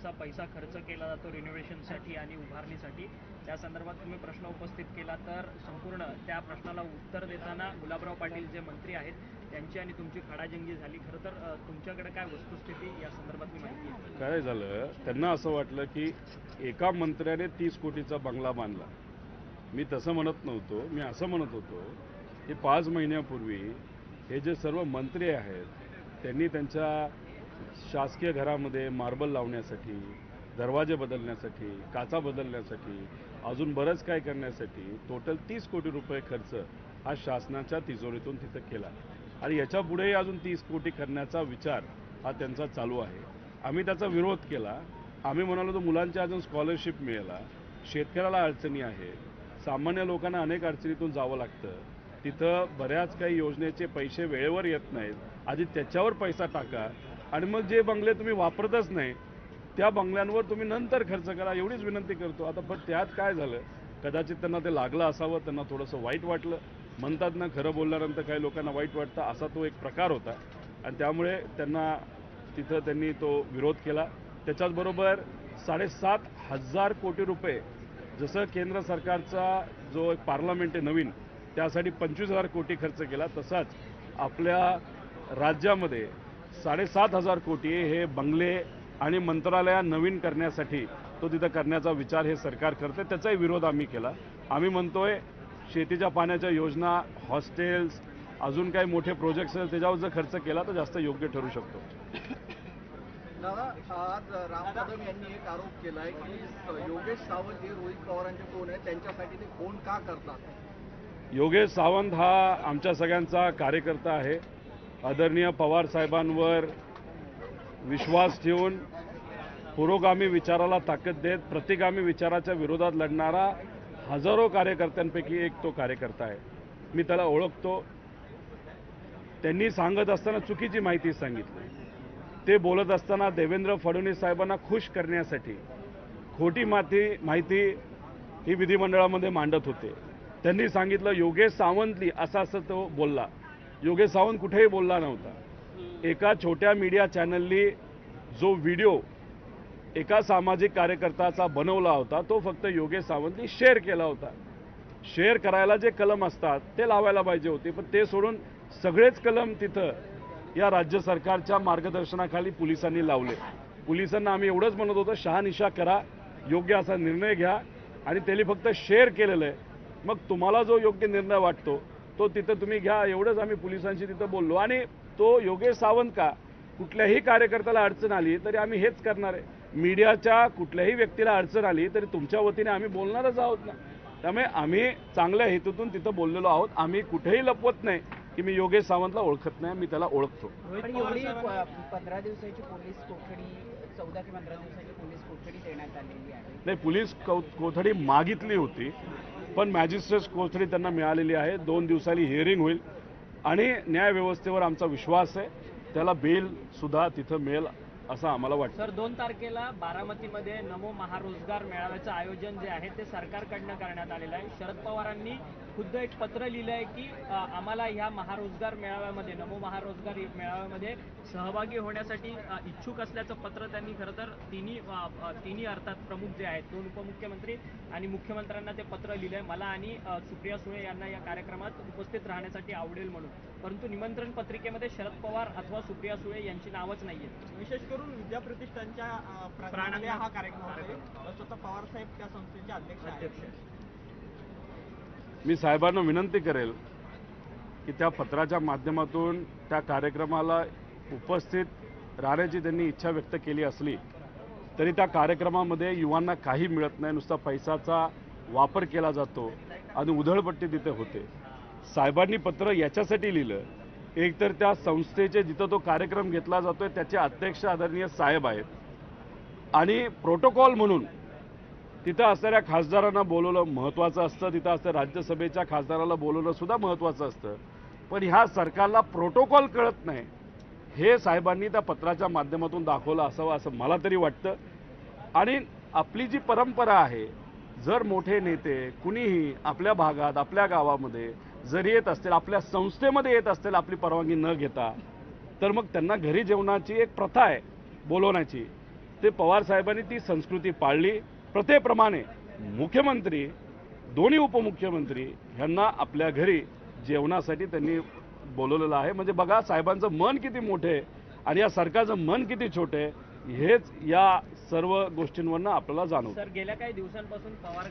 बराचसा पैसा खर्च केला जातो रिनोव्हेशनसाठी आणि उभारणीसाठी, त्या संदर्भात तुम्ही प्रश्न उपस्थित केला तर संपूर्ण त्या प्रश्नाला उत्तर देताना गुलाबराव पाटील जे मंत्री आहेत त्यांची आणि तुमची खडाजंगी झाली. खरं तर तुमच्याकडे काय वस्तुस्थिती या संदर्भातली माहिती आहे? काय झालं, त्यांना असं वाटलं की एका मंत्र्याने 30 कोटीचा बंगला बांधला. मी तसं म्हणत नव्हतो. मी असं म्हणत होतो की 5 महिन्यापूर्वी हे जे सर्व मंत्री आहेत त्यांनी त्यांच्या शासकीय घरामध्ये मार्बल लावण्यासाठी, दरवाजे बदलण्यासाठी, काचा बदलण्यासाठी, अजून बरंच काय करण्यासाठी टोटल 30 कोटी रुपये खर्च हा शासनाच्या तिजोरीतून तिथं केला आणि याच्या पुढेही अजून 30 कोटी करण्याचा विचार हा त्यांचा चालू आहे. आम्ही त्याचा विरोध केला. आम्ही म्हणालो तर मुलांच्या अजून स्कॉलरशिप मिळाला, शेतकऱ्याला अडचणी आहेत, सामान्य लोकांना अनेक अडचणीतून जावं लागतं, तिथं बऱ्याच काही योजनेचे पैसे वेळेवर येत नाहीत. आधी त्याच्यावर पैसा टाका आणि मग जे बंगले तुम्ही वापरतच नाही त्या बंगल्यांवर तुम्ही नंतर खर्च करा, एवढीच विनंती करतो. आता पण त्यात काय झालं, कदाचित त्यांना ते लागलं असावं, त्यांना थोडंसं वाईट वाटलं. म्हणतात ना, खरं बोलल्यानंतर काही लोकांना वाईट वाटतं, असा तो एक प्रकार होता आणि त्यामुळे त्यांनी तो विरोध केला. त्याच्याचबरोबर 7,500 कोटी रुपये, जसं केंद्र सरकारचा जो एक पार्लमेंट आहे नवीन त्यासाठी 25,000 कोटी खर्च केला, तसाच आपल्या राज्यामध्ये 7,500 कोटी हे बंगले आणि मंत्रालया नवीन करण्यासाठी तो तिथं करण्याचा विचार हे सरकार करते. त्याचाही विरोध आम्ही केला. आम्ही म्हणतोय शेतीच्या पाण्याच्या योजना, हॉस्टेल्स, अजून काही मोठे प्रोजेक्ट्स त्याच्यावर जर खर्च केला तर जास्त योग्य ठरू शकतो. दादा, आज राम कदम यांनी एक आरोप केलाय की योगेश सावंत हे रोहित पवारांचे कोण आहेत, त्यांच्यासाठी ते फोन का करतात? योगेश सावंत हा आमच्या सगळ्यांचा कार्यकर्ता आहे. आदरणीय पवार साहेबांवर विश्वास ठेवून पुरोगामी विचाराला ताकद देत प्रतिगामी विचाराच्या विरोधात लढणारा हजारो कार्यकर्त्यांपैकी एक तो कार्यकर्ता आहे. मी त्याला ओळखतो. त्यांनी सांगत असताना चुकीची माहिती सांगितली. ते बोलत असताना देवेंद्र फडणवीस साहेबांना खुश करण्यासाठी खोटी माहिती ही विधिमंडळामध्ये मांडत होते. त्यांनी सांगितलं योगेश सावंतली असं तो बोलला. योगेश सावंत कुठेही बोलला नव्हता. एका छोट्या मीडिया चॅनलनी जो व्हिडिओ एका सामाजिक कार्यकर्त्याचा बनवला होता तो फक्त योगेश सावंतनी शेअर केला होता. शेअर करायला जे कलम असतात ते लावायला पाहिजे होते, पण ते सोडून सगळेच कलम तिथं या राज्य सरकारच्या मार्गदर्शनाखाली पोलिसांनी लावले. पोलिसांना आम्ही एवढंच म्हणत होतो, शहानिशा करा, योग्य असा निर्णय घ्या आणि त्यांनी फक्त शेअर केलेलं आहे. मग तुम्हाला जो योग्य निर्णय वाटतो तो तिथं तुम्ही घ्या, एवढंच आम्ही पोलिसांशी तिथं बोललो. आणि तो योगेश सावंत का, कुठल्याही कार्यकर्त्याला अडचण आली तरी आम्ही हेच करणार आहे. मीडियाच्या कुठल्याही व्यक्तीला अडचण आली तरी तुमच्या वतीने आम्ही बोलणारच आहोत ना. त्यामुळे आम्ही चांगल्या हेतूतून तिथं बोललेलो आहोत. आम्ही कुठेही लपवत नाही की मी योगेश सावंतला ओळखत नाही, मी त्याला ओळखतो. 15 दिवसाची पोलीस कोठडी, 14 ते 15 दिवसाची पोलीस कोठडी देण्यात आलेली आहे. नाही, पोलीस कोठडी मागितली होती पण मॅजिस्ट्रेट कोठडी त्यांना मिळालेली आहे. 2 दिवसांनी हिअरिंग होईल आणि न्यायव्यवस्थेवर आमचा विश्वास आहे. त्याला बेल सुद्धा तिथं मिळेल असं आम्हाला वाटतं. सर, 2 तारखेला बारामतीमध्ये नमो महारोजगार मेळाव्याचं आयोजन जे आहे ते सरकारकडनं करण्यात आलेलं आहे. शरद पवारांनी खुद्द एक पत्र लिहिलं आहे की आम्हाला ह्या महारोजगार मेळाव्यामध्ये, नमो महारोजगार मेळाव्यामध्ये सहभागी होण्यासाठी इच्छुक असल्याचं पत्र त्यांनी खरं तर तिन्ही अर्थात प्रमुख जे आहेत 2 उपमुख्यमंत्री आणि मुख्यमंत्र्यांना ते पत्र लिहिलं आहे. मला आणि सुप्रिया सुळे यांना या कार्यक्रमात उपस्थित राहण्यासाठी आवडेल म्हणून, परंतु निमंत्रण पत्रिकेमध्ये शरद पवार अथवा सुप्रिया सुळे यांची नावच नाहीये. विशेष करून विद्या प्रतिष्ठानच्या प्रांगणामध्ये हा कार्यक्रम आहे. स्वतः पवार साहेब त्या संस्थेचे अध्यक्ष आहेत. मी साहेबांना विनंती करेल की त्या पत्राच्या माध्यमातून त्या कार्यक्रमाला उपस्थित राहण्याची त्यांनी इच्छा व्यक्त केली असली तरी त्या कार्यक्रमामध्ये युवांना काही मिळत नाही, नुसता पैशाचा वापर केला जातो आणि उधळपट्टी तिथे होते. साहेबांनी पत्र याच्यासाठी लिहिलं, एक तर त्या संस्थेचे जिथं तो कार्यक्रम घेतला जातोय त्याचे अध्यक्ष आदरणीय साहेब आहेत आणि प्रोटोकॉल म्हणून तिथं असणाऱ्या खासदारांना बोलवलं महत्त्वाचं असतं, तिथं असतं राज्यसभेच्या खासदाराला बोलवणं सुद्धा महत्त्वाचं असतं. पण ह्या सरकारला प्रोटोकॉल कळत नाही हे साहेबांनी त्या पत्राच्या माध्यमातून दाखवलं असावं असं मला तरी वाटतं. आणि आपली जी परंपरा आहे, जर मोठे नेते कुणीही आपल्या भागात आपल्या गावामध्ये जर येत असतील, आपल्या संस्थेमध्ये येत असतील आपली परवानगी न घेता, तर मग त्यांना घरी जेवणाची एक प्रथा आहे बोलवण्याची. ते पवार साहेबांनी ती संस्कृती पाळली. प्रथेप्रमाणे मुख्यमंत्री, दोन्ही उपमुख्यमंत्री ह्यांना आपल्या घरी जेवणासाठी त्यांनी बोलवलेलं आहे. म्हणजे बघा साहेबांचं मन किती मोठे आहे आणि या सरकारचं मन किती छोटे आहे, हेच या सर्व गोष्टींवरनं आपल्याला जाणवतं. सर, गेल्या काही दिवसांपासून पवार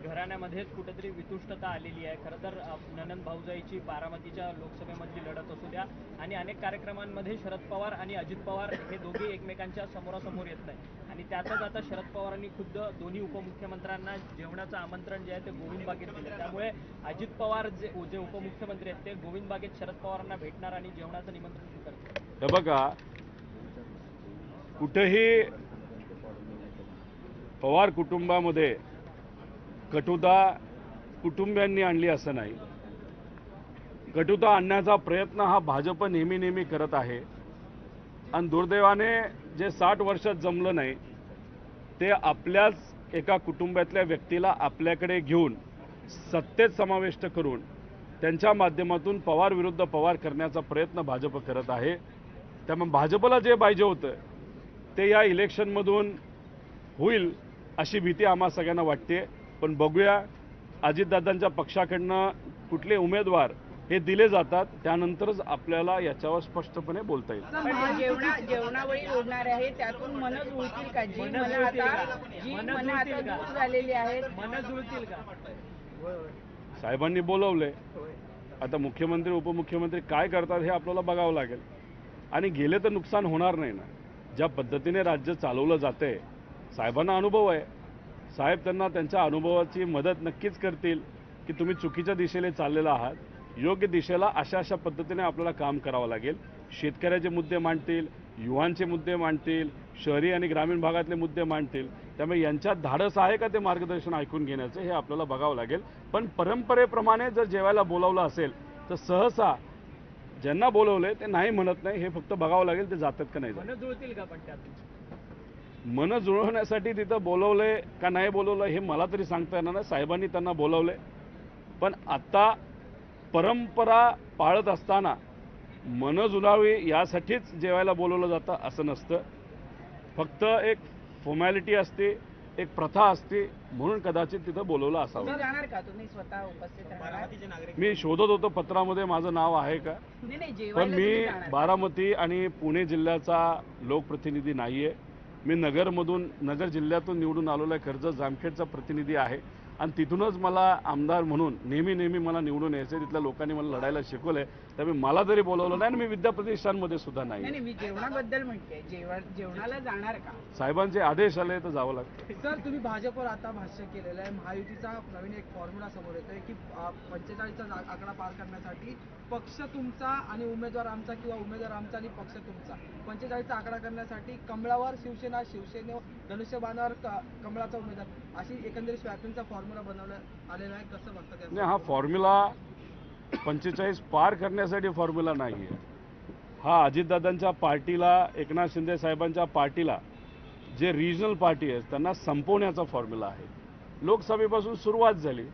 घराण्यामध्येच कुठेतरी वितुष्टता आलेली आहे. खरं तर ननंद भाऊजाईची बारामतीच्या लोकसभेमधली लढत असू द्या आणि अनेक कार्यक्रमांमध्ये शरद पवार आणि अजित पवार हे दोघे एकमेकांच्या समोरासमोर येत नाही आणि त्यातच आता शरद पवारांनी खुद्द दोन्ही उपमुख्यमंत्र्यांना जेवणाचं आमंत्रण जे आहे ते गोविंदबागेत दिलं. त्यामुळे अजित पवार जे उपमुख्यमंत्री आहेत ते गोविंदबागेत शरद पवारांना भेटणार आणि जेवणाचं निमंत्रण स्वीकारतील. हे बघा, कुठेही पवार कुटुंबामध्ये कटुता कुटुंबियांनी आणली असं नाही. कटुता आणण्याचा प्रयत्न हा भाजप नेहमी करत आहे आणि दुर्दैवाने जे 60 वर्षात जमलं नाही ते आपल्याच एका कुटुंबातल्या व्यक्तीला आपल्याकडे घेऊन सत्तेत समाविष्ट करून त्यांच्या माध्यमातून पवार विरुद्ध पवार करण्याचा प्रयत्न भाजप करत आहे. त्यामुळे भाजपला जे पाहिजे होतं ते या इलेक्शनमधून होईल अशी भीती आम्हा सगळ्यांना वाटते. पण बघूया अजितदादांच्या पक्षाकडनं कुठले उमेदवार हे दिले जातात त्यानंतरच आपल्याला याच्यावर स्पष्टपणे बोलता येईल. जेवणावळी ओढणार आहे त्यातून मन जुळतील का? जी मनं मन जुळतील आता का? जी मनं मन आता जुळतील का? दूर झालेली आहेत. मन जुळतील का? साहेबांनी बोलवले, आता मुख्यमंत्री उपमुख्यमंत्री काय करतात हे आपल्याला बघावं लागेल. आणि गेले तर नुकसान होणार नाही ना. ज्या पद्धतीने राज्य चालवलं जाते, साहेबांना अनुभव आहे. साहेब त्यांना त्यांच्या अनुभवाची मदत नक्कीच करतील की तुम्ही चुकीच्या दिशेने चाललेला आहात, योग्य दिशेला अशा पद्धतीने आपल्याला काम करावं लागेल. शेतकऱ्याचे मुद्दे मांडतील, युवांचे मुद्दे मांडतील, शहरी आणि ग्रामीण भागातले मुद्दे मांडतील. त्यामुळे यांच्यात धाडस आहे का ते मार्गदर्शन ऐकून घेण्याचं हे आपल्याला बघावं लागेल. पण परंपरेप्रमाणे जर जेवायला बोलावलं असेल तर सहसा ज्यांना बोलवले ते नाही म्हणत नाही, हे फक्त बघावं लागेल ते जातात का नाही. मन जुळतील का? पण त्यात मन जुळवण्यासाठी तिथं बोलवले का नाही बोलवलं हे मला तरी सांगता येणार नाही. साहेबांनी त्यांना बोलवले, पण आता परंपरा पाळत असताना मन जुळावी यासाठीच जेवायला बोलवलं जातं असं नसतं. फक्त एक फॉर्मॅलिटी असते, एक प्रथा असते, म्हणून कदाचित तिथं बोलवलं असावं. तुम्ही जाणार का? तुम्ही स्वतः उपस्थित राहणार? बारामतीचे नागरिक मी शोधत होतो पत्रामध्ये माझं नाव आहे का, नाही पण जेवायला मी तुम्ही जाणार. बारामती आणि पुणे जिल्ह्याचा लोकप्रतिनिधी नाही आहे. मी नगर जिल्ह्यातून निवडून आलेला कर्जत जामखेडचा प्रतिनिधी आहे आणि तिथूनच मला आमदार म्हणून नेहमी मला निवडून यायचं. तिथल्या लोकांनी मला लढायला शिकवलंय. त्यामुळे मला जरी बोलवलं नाही आणि मी विद्याप्रतिष्ठानमध्ये सुद्धा नाही. नाही मी जेवणाबद्दल म्हणते, जेवणाला जाणार का? साहेबांचे आदेश आले तर जावं लागतं. सर, तुम्ही भाजपवर आता भाष्य केलेलं आहे. महायुतीचा नवीन एक फॉर्म्युला समोर येतोय की 45चा आकडा पार करण्यासाठी पक्ष तुमचा आणि उमेदवार आमचा किंवा उमेदवार आमचा आणि पक्ष तुमचा. 45चा आकडा करण्यासाठी कमळावर शिवसेना, धनुष्यबाणावर कमळाचा उमेदवार, अशी एकंदरीत स्वॅपिंगचा फॉर्म्युला बनवण्यात आलेला आहे. कसं बघता त्याचं? नाही, हा फॉर्म्युला 45 पार करण्यासाठी फॉर्म्युला नाही आहे. हा अजितदादांच्या पार्टीला, एकनाथ शिंदे साहेबांच्या पार्टीला, जे रिजनल पार्टी आहेत त्यांना संपवण्याचा फॉर्म्युला आहे. लोकसभेपासून सुरुवात झाली,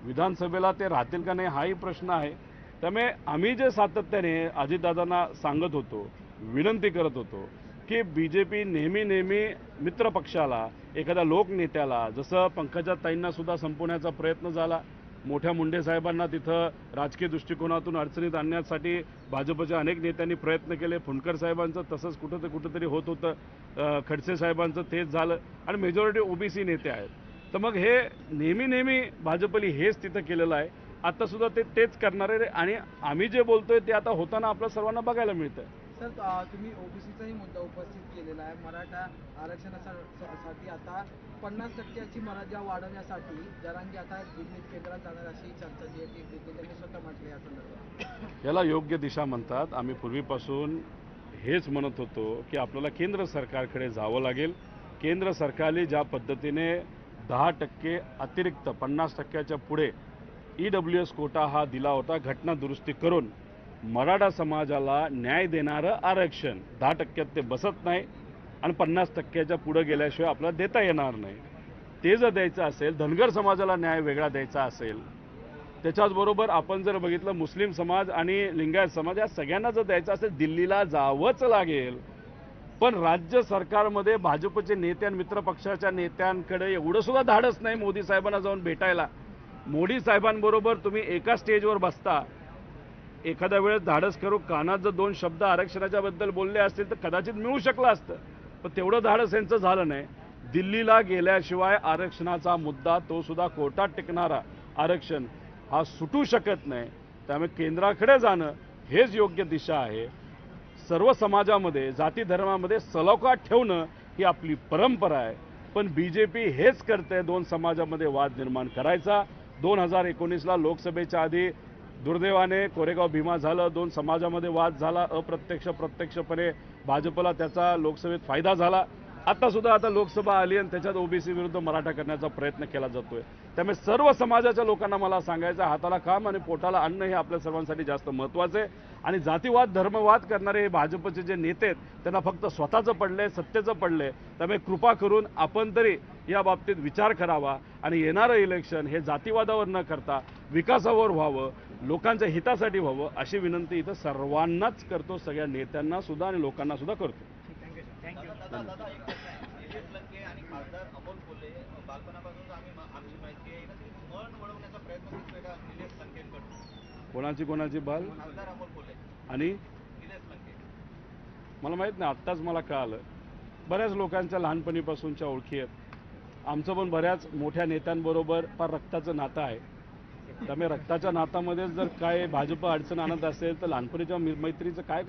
विधानसभेला ते राहतील का नाही हाही प्रश्न आहे. त्यामुळे आम्ही जे सातत्याने अजितदादांना सांगत होतो, विनंती करत होतो की BJP नेहमी मित्रपक्षाला, एखाद्या लोकनेत्याला, जसं पंकजाताईंना सुद्धा संपवण्याचा प्रयत्न झाला, मोठ्या मुंडे साहेबांना तिथं राजकीय दृष्टिकोनातून अडचणीत आणण्यासाठी भाजपच्या अनेक नेत्यांनी प्रयत्न केले. फुंडकर साहेबांचं तसंच कुठंतरी होत होतं, खडसे साहेबांचं तेच झालं आणि मेजॉरिटी OBC नेते आहेत. तर मग हे नेहमी भाजपली हेच तिथं केलेलं आहे. आता सुद्धा तेच करणार आहे आणि आम्ही जे बोलतोय ते आता होताना आपल्या सर्वांना बघायला मिळतंय. सर, तुम्ही OBCचाही मुद्दा उपस्थित केलेला आहे. मराठा आरक्षणासाठी आता 50% मर्यादा वाढवण्यासाठी जरांगे आता दिल्लीत केंद्रात जाणार अशी चर्चा जी आहे ती त्यांनी स्वतः म्हटली या संदर्भात. याला योग्य दिशा म्हणतात. आम्ही पूर्वीपासून हेच म्हणत होतो की आपल्याला केंद्र सरकारकडे जावं लागेल. केंद्र सरकारने ज्या पद्धतीने 10% अतिरिक्त 50%च्या पुढे EWS कोटा हा दिला होता, घटना दुरुस्ती करून मराठा समाजाला न्याय देणारं आरक्षण 10% ते बसत नाही आणि 50%च्या पुढे गेल्याशिवाय आपल्याला देता येणार नाही. ते जर द्यायचं असेल, धनगर समाजाला न्याय वेगळा द्यायचा असेल, त्याच्याचबरोबर आपण जर बघितलं मुस्लिम समाज आणि लिंगायत समाज या सगळ्यांना जर द्यायचं असेल दिल्लीला जावंच लागेल. पण राज्य सरकारमध्ये भाजपचे नेते आणि मित्रपक्षाच्या नेत्यांकडे एवढं सुद्धा धाडस नाही मोदी साहेबांना जाऊन भेटायला. मोदी साहेबांबरोबर तुम्ही एका स्टेजवर बसता, एखाद्या वेळेस धाडस करू कानात जर 2 शब्द आरक्षणाच्या बद्दल बोलले असतील तर कदाचित मिळू शकलं असतं, पण तेवढं धाडस यांचं झालं नाही. दिल्लीला गेल्याशिवाय आरक्षणाचा मुद्दा, तो सुद्धा कोर्टात टिकणारा आरक्षण, हा सुटू शकत नाही. त्यामुळे केंद्राकडे जाणं हेच योग्य दिशा आहे. सर्व समाजामध्ये, जाती धर्मामध्ये सलोखा ठेवणं ही आपली परंपरा आहे. पण बीजेपी हेच करते, 2 समाजामध्ये वाद निर्माण करायचा. 2019ला लोकसभेच्या आधी दुर्दैवाने कोरेगाव भीमा झालं, 2 समाजामध्ये वाद झाला, अप्रत्यक्ष प्रत्यक्षपणे भाजपला त्याचा लोकसभेत फायदा झाला. आता लोकसभा आली आणि त्याच्यात ओबीसी विरुद्ध मराठा करण्याचा प्रयत्न केला जातोय. त्यामुळे सर्व समाजाच्या लोकांना मला सांगायचं, हाताला काम आणि पोटाला अन्न हे आपल्या सर्वांसाठी जास्त महत्त्वाचं आहे. आणि जातीवाद धर्मवाद करणारे हे भाजपचे जे नेते आहेत त्यांना फक्त स्वतःचं पडलंय, सत्तेचं पडलंय. त्यामुळे कृपा करून आपण तरी या बाबतीत विचार करावा आणि येणारं इलेक्शन हे जातीवादावर न करता विकासावर व्हावं, लोकांच्या हितासाठी व्हावं, अशी विनंती इथं सर्वांनाच करतो, सगळ्या नेत्यांना सुद्धा आणि लोकांना सुद्धा करतो. दादा एक प्रश्न आहे. निलेश लंके आणि खासदार अमोल कोल्हे बालपणापासून आमची माहिती आहे की मन वळवण्याचा प्रयत्न करतोय निलेश लंकेंकडून. कोणाची बाल खासदार अमोल कोल्हे आणि निलेश लंके. मला माहीत नाही, आत्ताच मला कळालं. बऱ्याच लोकांच्या लहानपणीपासूनच्या ओळखी आहेत. आमचं पण बऱ्याच मोठ्या नेत्यांबरोबर फार रक्ताचं नातं आहे. त्यामुळे रक्ताच्या नातामध्येच जर काय भाजप अडचण आणत असेल तर लहानपणीच्या मैत्रीचं काय